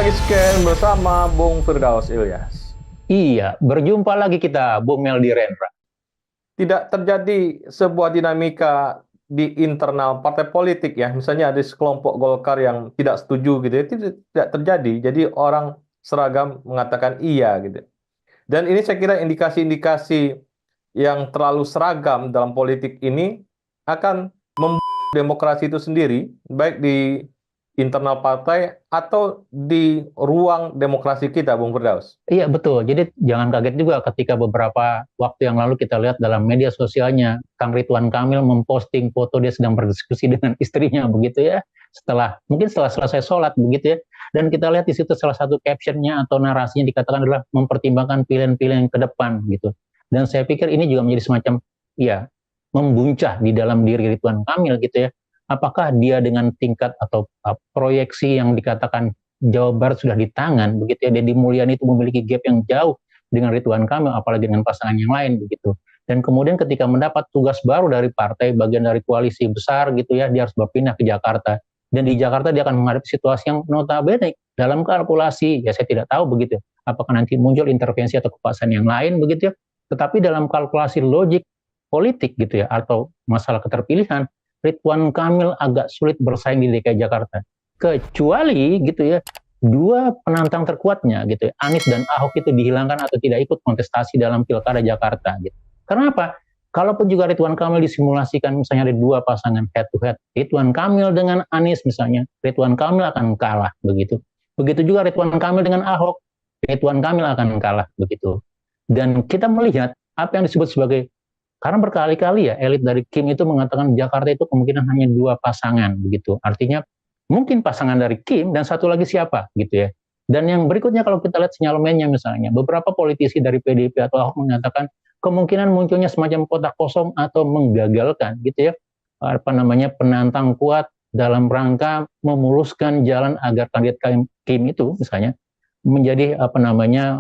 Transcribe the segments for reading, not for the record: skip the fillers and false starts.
lagi scan bersama Bung Firdaus Ilyas. Iya, berjumpa lagi kita, Bung Meldi Rendra. Tidak terjadi sebuah dinamika di internal partai politik ya, misalnya ada sekelompok Golkar yang tidak setuju gitu ya, tidak terjadi. Jadi orang seragam mengatakan iya gitu. Dan ini saya kira indikasi-indikasi yang terlalu seragam dalam politik ini akan membuat demokrasi itu sendiri, baik di internal partai atau di ruang demokrasi kita, Bung Firdaus. Iya, betul. Jadi jangan kaget juga ketika beberapa waktu yang lalu kita lihat dalam media sosialnya, Kang Ridwan Kamil memposting foto dia sedang berdiskusi dengan istrinya, begitu ya. Mungkin setelah selesai sholat, begitu ya. Dan kita lihat di situ salah satu captionnya atau narasinya dikatakan adalah mempertimbangkan pilihan-pilihan ke depan, gitu. Dan saya pikir ini juga menjadi semacam, ya, membuncah di dalam diri Ridwan Kamil, gitu ya. Apakah dia dengan tingkat atau proyeksi yang dikatakan Jawa Barat sudah di tangan, begitu ya. Deddy Mulyani itu memiliki gap yang jauh dengan Ridwan Kamil, apalagi dengan pasangan yang lain, begitu. Dan kemudian ketika mendapat tugas baru dari partai, bagian dari koalisi besar, gitu ya, dia harus berpindah ke Jakarta. Dan di Jakarta dia akan menghadapi situasi yang notabene dalam kalkulasi, ya saya tidak tahu begitu, apakah nanti muncul intervensi atau kekuasaan yang lain, begitu ya. Tetapi dalam kalkulasi logik politik, gitu ya, atau masalah keterpilihan, Ridwan Kamil agak sulit bersaing di DKI Jakarta. Kecuali gitu ya, dua penantang terkuatnya gitu ya, Anies dan Ahok itu dihilangkan atau tidak ikut kontestasi dalam Pilkada Jakarta gitu. Karena apa? Kalaupun juga Ridwan Kamil disimulasikan misalnya ada dua pasangan head to head, Ridwan Kamil dengan Anies misalnya, Ridwan Kamil akan kalah begitu. Begitu juga Ridwan Kamil dengan Ahok, Ridwan Kamil akan kalah begitu. Dan kita melihat apa yang disebut sebagai, karena berkali-kali ya elit dari Kim itu mengatakan Jakarta itu kemungkinan hanya dua pasangan begitu. Artinya mungkin pasangan dari Kim dan satu lagi siapa gitu ya. Dan yang berikutnya kalau kita lihat sinyalemennya misalnya, beberapa politisi dari PDIP atau Ahok mengatakan kemungkinan munculnya semacam kotak kosong atau menggagalkan gitu ya, apa namanya, penantang kuat dalam rangka memuluskan jalan agar kandidat Kim itu misalnya menjadi apa namanya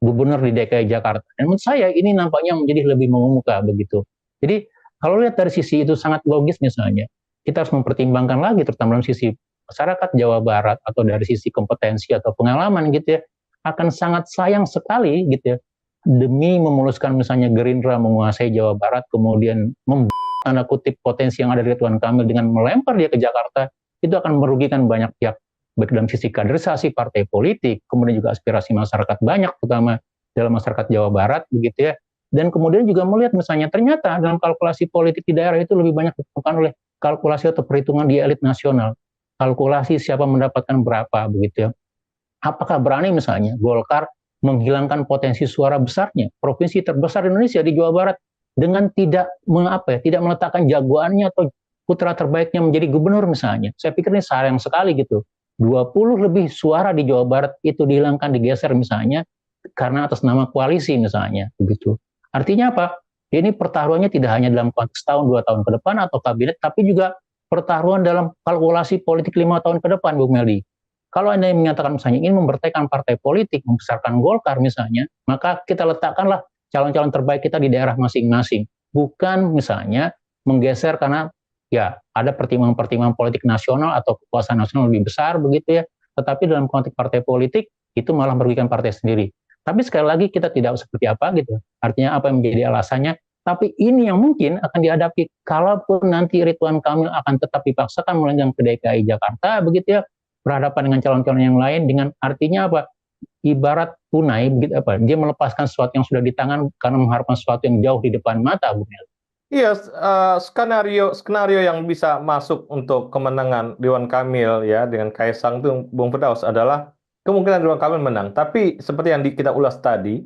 gubernur di DKI Jakarta. Dan menurut saya ini nampaknya menjadi lebih mengemuka begitu. Jadi kalau lihat dari sisi itu sangat logis misalnya, kita harus mempertimbangkan lagi terutama dalam sisi masyarakat Jawa Barat atau dari sisi kompetensi atau pengalaman gitu ya, akan sangat sayang sekali gitu ya, demi memuluskan misalnya Gerindra menguasai Jawa Barat, kemudian tanda kutip potensi yang ada di Ridwan Kamil dengan melempar dia ke Jakarta, itu akan merugikan banyak pihak, baik dalam sisi kaderisasi partai politik, kemudian juga aspirasi masyarakat banyak, terutama dalam masyarakat Jawa Barat, begitu ya. Dan kemudian juga melihat misalnya ternyata dalam kalkulasi politik di daerah itu lebih banyak ditentukan oleh kalkulasi atau perhitungan di elit nasional. Kalkulasi siapa mendapatkan berapa, begitu ya. Apakah berani misalnya Golkar menghilangkan potensi suara besarnya, provinsi terbesar di Indonesia di Jawa Barat, dengan tidak meletakkan jagoannya atau putra terbaiknya menjadi gubernur misalnya. Saya pikir ini sayang sekali gitu. 20 lebih suara di Jawa Barat itu dihilangkan, digeser misalnya karena atas nama koalisi misalnya begitu. Artinya apa? Ini pertaruhannya tidak hanya dalam konteks tahun 2 tahun ke depan atau kabinet, tapi juga pertaruhan dalam kalkulasi politik 5 tahun ke depan, Bung Meldi. Kalau Anda menyatakan misalnya ingin memberdayakan partai politik, membesarkan Golkar misalnya, maka kita letakkanlah calon-calon terbaik kita di daerah masing-masing. Bukan misalnya menggeser karena ya ada pertimbangan-pertimbangan politik nasional atau kekuasaan nasional lebih besar begitu ya. Tetapi dalam konteks partai politik itu malah merugikan partai sendiri. Tapi sekali lagi kita tidak seperti apa gitu. Artinya apa yang menjadi alasannya. Tapi ini yang mungkin akan dihadapi kalaupun nanti Ridwan Kamil akan tetap dipaksakan melenggang ke DKI Jakarta begitu ya, berhadapan dengan calon-calon yang lain, dengan artinya apa? Ibarat punai begitu apa? Dia melepaskan sesuatu yang sudah di tangan karena mengharapkan sesuatu yang jauh di depan mata, Bu Mel. Iya, skenario skenario yang bisa masuk untuk kemenangan Ridwan Kamil ya dengan Kaisang itu Bung Firdaus adalah kemungkinan Ridwan Kamil menang. Tapi seperti yang kita ulas tadi,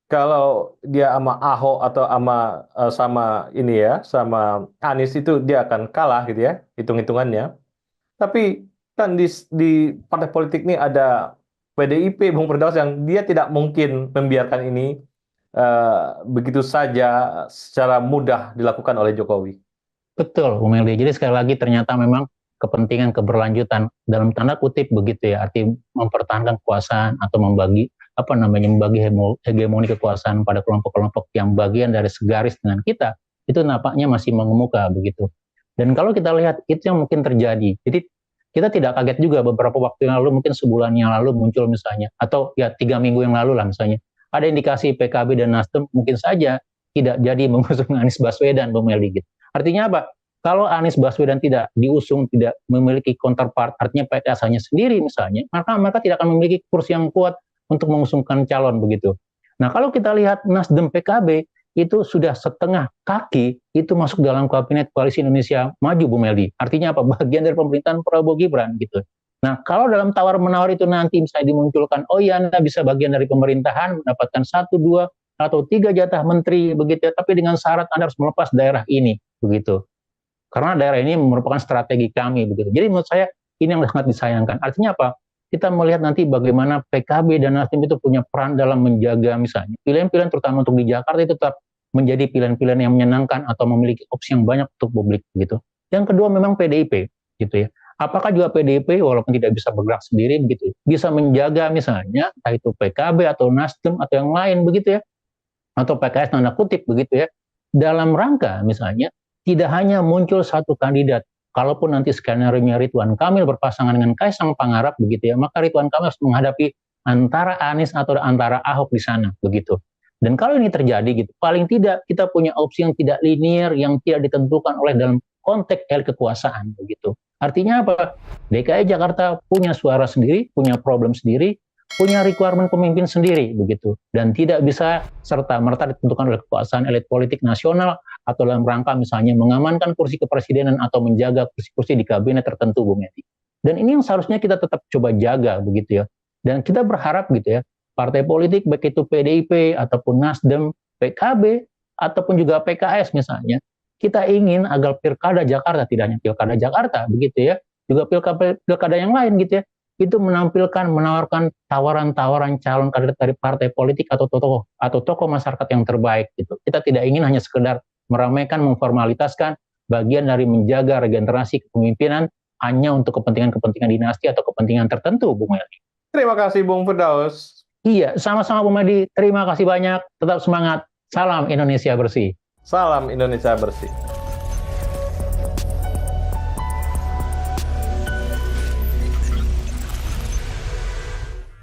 kalau dia sama Ahok atau sama ini ya, sama Anies itu dia akan kalah gitu ya, hitung-hitungannya. Tapi kan di partai politik ini ada PDIP, Bung Firdaus, yang dia tidak mungkin membiarkan ini begitu saja secara mudah dilakukan oleh Jokowi. Betul, Bu Meldi. Jadi sekali lagi ternyata memang kepentingan keberlanjutan dalam tanda kutip begitu ya, arti mempertahankan kekuasaan atau membagi hegemoni kekuasaan pada kelompok-kelompok yang bagian dari segaris dengan kita, itu nampaknya masih mengemuka begitu. Dan kalau kita lihat itu yang mungkin terjadi. Jadi kita tidak kaget juga beberapa waktu yang lalu, mungkin sebulan yang lalu muncul misalnya, atau ya 3 minggu yang lalu lah misalnya, ada indikasi PKB dan Nasdem mungkin saja tidak jadi mengusung Anies Baswedan, Bung Meldi gitu. Artinya apa? Kalau Anies Baswedan tidak diusung, tidak memiliki counterpart, artinya PKS hanya sendiri misalnya, maka mereka tidak akan memiliki kursi yang kuat untuk mengusungkan calon begitu. Nah, kalau kita lihat Nasdem PKB itu sudah setengah kaki itu masuk dalam kabinet koalisi Indonesia Maju, Bu Meldi. Artinya apa? Bagian dari pemerintahan Prabowo Gibran gitu. Nah, kalau dalam tawar-menawar itu nanti misalnya dimunculkan, oh iya Anda bisa bagian dari pemerintahan, mendapatkan 1, 2, atau 3 jatah menteri, begitu ya, tapi dengan syarat Anda harus melepas daerah ini, begitu. Karena daerah ini merupakan strategi kami, begitu. Jadi menurut saya, ini yang sangat disayangkan. Artinya apa? Kita melihat nanti bagaimana PKB dan Nasdem itu punya peran dalam menjaga misalnya pilihan-pilihan terutama untuk di Jakarta itu tetap menjadi pilihan-pilihan yang menyenangkan atau memiliki opsi yang banyak untuk publik gitu. Yang kedua memang PDIP gitu ya. Apakah juga PDIP walaupun tidak bisa bergerak sendiri begitu, bisa menjaga misalnya entah itu PKB atau Nasdem atau yang lain begitu ya, atau PKS tanda kutip begitu ya, dalam rangka misalnya tidak hanya muncul satu kandidat. Kalaupun nanti skenario Ridwan Kamil berpasangan dengan Kaisang Pangarap begitu ya, maka Ridwan Kamil harus menghadapi antara Anies atau antara Ahok di sana begitu. Dan kalau ini terjadi gitu, paling tidak kita punya opsi yang tidak linear, yang tidak ditentukan oleh dalam konteks elit kekuasaan begitu. Artinya apa? DKI Jakarta punya suara sendiri, punya problem sendiri, punya requirement pemimpin sendiri begitu, dan tidak bisa serta merta ditentukan oleh kekuasaan elit politik nasional atau dalam rangka misalnya mengamankan kursi kepresidenan atau menjaga kursi-kursi di kabinet tertentu, Bung Edi. Dan ini yang seharusnya kita tetap coba jaga begitu ya. Dan kita berharap gitu ya, partai politik baik itu PDIP ataupun Nasdem, PKB ataupun juga PKS misalnya, kita ingin agar pilkada Jakarta, tidak hanya pilkada Jakarta begitu ya, juga pilkada yang lain gitu ya, itu menawarkan tawaran-tawaran calon kandidat dari partai politik atau tokoh masyarakat yang terbaik gitu. Kita tidak ingin hanya sekedar meramaikan, memformalitaskan bagian dari menjaga regenerasi kepemimpinan hanya untuk kepentingan-kepentingan dinasti atau kepentingan tertentu, Bung Meldi. Terima kasih Bung Firdaus. Iya, sama-sama Bung Meldi. Terima kasih banyak. Tetap semangat. Salam Indonesia bersih. Salam Indonesia bersih.